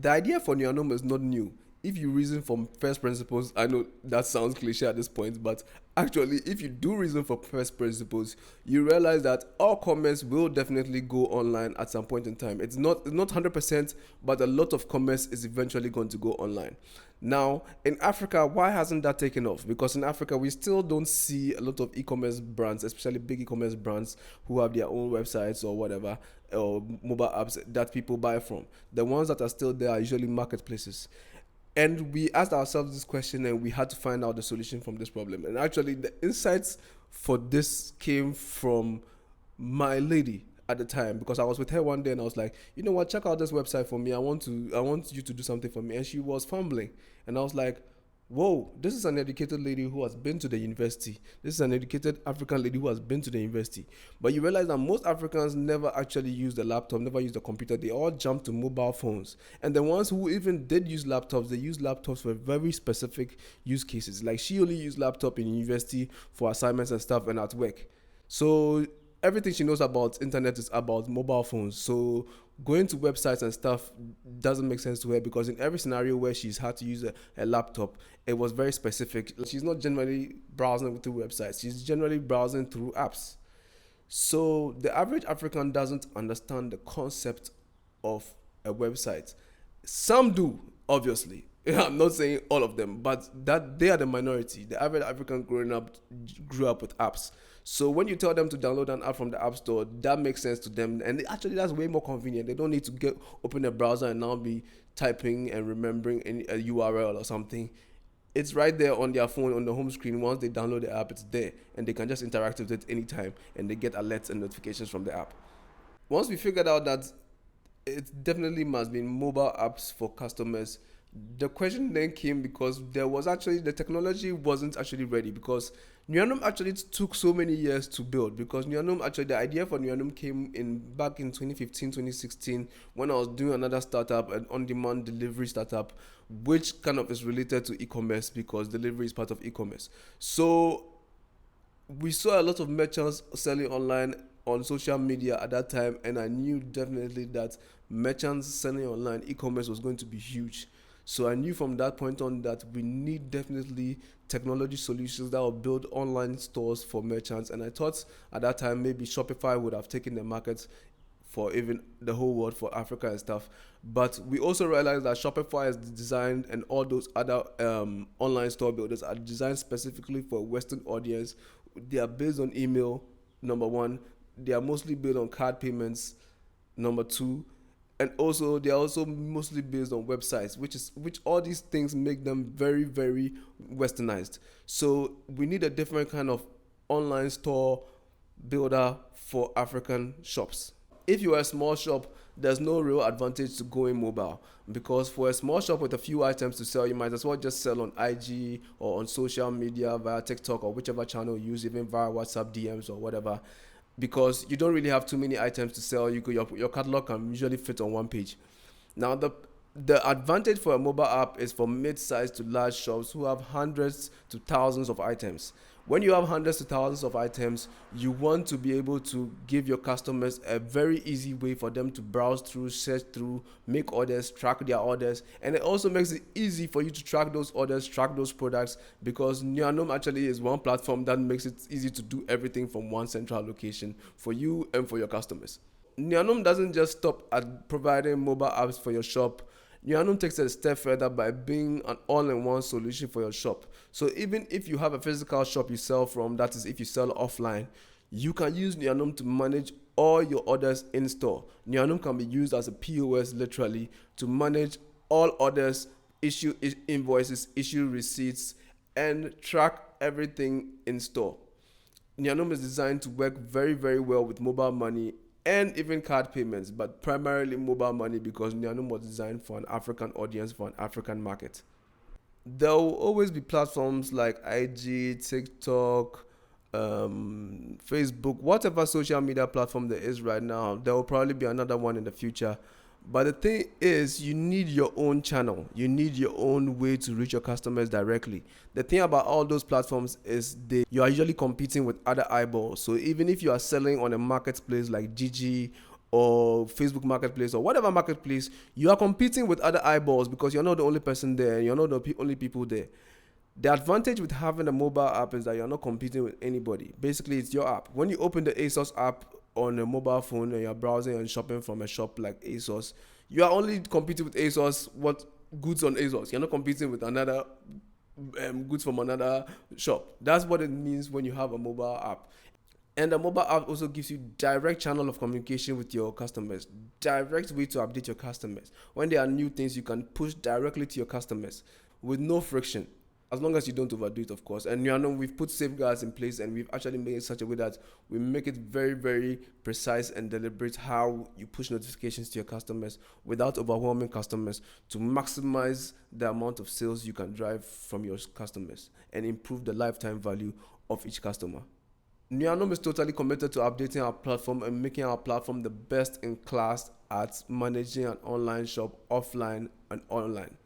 The idea for Neonome is not new. If you reason from first principles, I know that sounds cliche at this point, but actually, if you do reason for first principles, you realize that all commerce will definitely go online at some point in time. It's not 100%, but a lot of commerce is eventually going to go online. Now, in Africa, why hasn't that taken off? Because in Africa, we still don't see a lot of e-commerce brands, especially big e-commerce brands who have their own websites or whatever, or mobile apps that people buy from. The ones that are still there are usually marketplaces. And we asked ourselves this question and we had to find out the solution from this problem. And actually, the insights for this came from my lady at the time, because I was with her one day and I was like, you know what, check out this website for me. I want you to do something for me. And she was fumbling. And I was like, whoa, this is an educated lady who has been to the university. This is an educated African lady who has been to the university. But you realize that most Africans never actually use the laptop, never use the computer. They all jump to mobile phones. And the ones who even did use laptops, they use laptops for very specific use cases. Like she only used laptop in university for assignments and stuff and at work. So everything she knows about internet is about mobile phones. So going to websites and stuff doesn't make sense to her, because in every scenario where she's had to use a laptop, it was very specific. She's not generally browsing through websites, she's generally browsing through apps. So the average African doesn't understand the concept of a website. Some do, obviously. I'm not saying all of them, but that they are the minority. The average African growing up grew up with apps. So when you tell them to download an app from the app store, that makes sense to them, and actually that's way more convenient. They don't need to get open a browser and now be typing and remembering a URL or something. It's right there on their phone on the home screen. Once they download the app, it's there, and they can just interact with it anytime, and they get alerts and notifications from the app. Once we figured out that it definitely must be mobile apps for customers, the question then came because there was actually the technology wasn't actually ready, because Neonum actually took so many years to build, because Neonum actually the idea for Neonum came in back in 2015 2016 when I was doing another startup, an on-demand delivery startup, which kind of is related to e-commerce because delivery is part of e-commerce. So we saw a lot of merchants selling online on social media at that time, and I knew definitely that merchants selling online e-commerce was going to be huge. So I knew from that point on that we need definitely technology solutions that will build online stores for merchants. And I thought at that time maybe Shopify would have taken the market for even the whole world, for Africa and stuff. But we also realized that Shopify is designed, and all those other online store builders are designed specifically for a Western audience. They are based on email, number one. They are mostly built on card payments, number two. And also they are also mostly based on websites, which all these things make them very, very westernized. So we need a different kind of online store builder for African shops. If you are a small shop, there's no real advantage to going mobile, because for a small shop with a few items to sell, you might as well just sell on IG or on social media via TikTok or whichever channel you use, even via WhatsApp DMs or whatever, because you don't really have too many items to sell. Your catalog can usually fit on one page. Now the advantage for a mobile app is for mid-sized to large shops who have hundreds to thousands of items. When you have hundreds to thousands of items, you want to be able to give your customers a very easy way for them to browse through, search through, make orders, track their orders. And it also makes it easy for you to track those orders, track those products, because Neonome actually is one platform that makes it easy to do everything from one central location for you and for your customers. Neonome doesn't just stop at providing mobile apps for your shop. Neonome takes it a step further by being an all-in-one solution for your shop. So even if you have a physical shop you sell from, that is if you sell offline, you can use Neonome to manage all your orders in store. Neonome can be used as a POS literally to manage all orders, issue invoices, issue receipts, and track everything in store. Neonome is designed to work very, very well with mobile money and even card payments, but primarily mobile money, because Neonome was designed for an African audience, for an African market. There will always be platforms like IG, TikTok, Facebook, whatever social media platform there is right now. There will probably be another one in the future. But the thing is, you need your own channel. You need your own way to reach your customers directly. The thing about all those platforms is you are usually competing with other eyeballs. So even if you are selling on a marketplace like Gigi or Facebook Marketplace or whatever marketplace, you are competing with other eyeballs because you're not the only person there. You're not the only people there. The advantage with having a mobile app is that you're not competing with anybody. Basically, it's your app. When you open the ASOS app on a mobile phone and you're browsing and shopping from a shop like ASOS, you are only competing with ASOS, what goods on ASOS. You're not competing with another goods from another shop. That's what it means when you have a mobile app. And the mobile app also gives you direct channel of communication with your customers, direct way to update your customers. When there are new things, you can push directly to your customers with no friction, as long as you don't overdo it, of course. And you know, we've put safeguards in place, and we've actually made it such a way that we make it very, very precise and deliberate how you push notifications to your customers without overwhelming customers, to maximize the amount of sales you can drive from your customers and improve the lifetime value of each customer. Neonome is totally committed to updating our platform and making our platform the best in class at managing an online shop offline and online.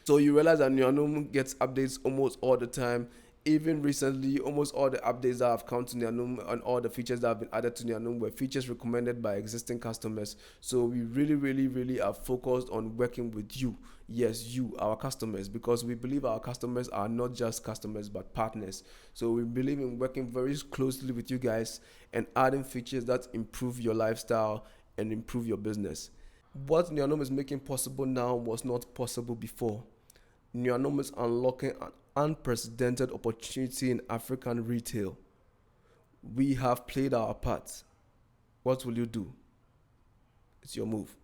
So you realize that Neonome gets updates almost all the time. Even recently, almost all the updates that have come to Neonome and all the features that have been added to Neonome were features recommended by existing customers. So we really, really, really are focused on working with you. Yes, you, our customers, because we believe our customers are not just customers but partners. So we believe in working very closely with you guys and adding features that improve your lifestyle and improve your business. What Neonome is making possible now was not possible before. Neonome is unlocking an unprecedented opportunity in African retail. We have played our part. What will you do? It's your move.